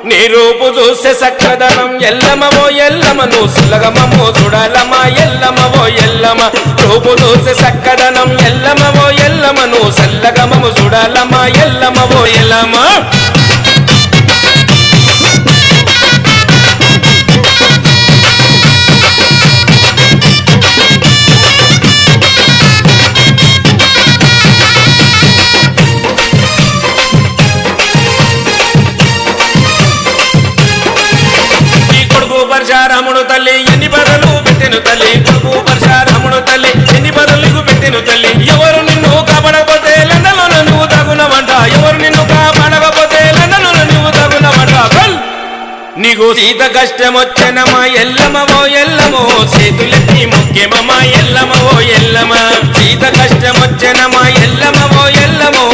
నీ రూపు చూసే సక్కదనం ఎల్లమవో ఎల్లమ నువ్వు సులగమో చూడాలమా ఎల్లమవో ఎల్లమ రూపు చూసే సక్కదనం ఎల్లమవో ఎల్లమ నువ్వు సల్లగమము చూడాలమా ఎల్లమవో ఎల్లమ పరశురాముడు తల్లి ఎన్ని బదులు పెట్టెను తల్లి కొడుకు పరశురాముడు తల్లి ఎన్ని బదులు పెట్టెను తల్లి ఎవరు నిన్ను కాపాడకపోతే లండలో నువ్వు తగునవంట ఎవరు నిన్ను కాపాడకపోతే లండలో నువ్వు తగునవంట నీకు సీత కష్టం వచ్చెనమా ఎల్లమవో ఎల్లమో చేతులెత్తి ముఖ్యమమ్మా ఎల్లమవో ఎల్లమ సీత కష్టం వచ్చెనమా ఎల్లమవో ఎల్లమో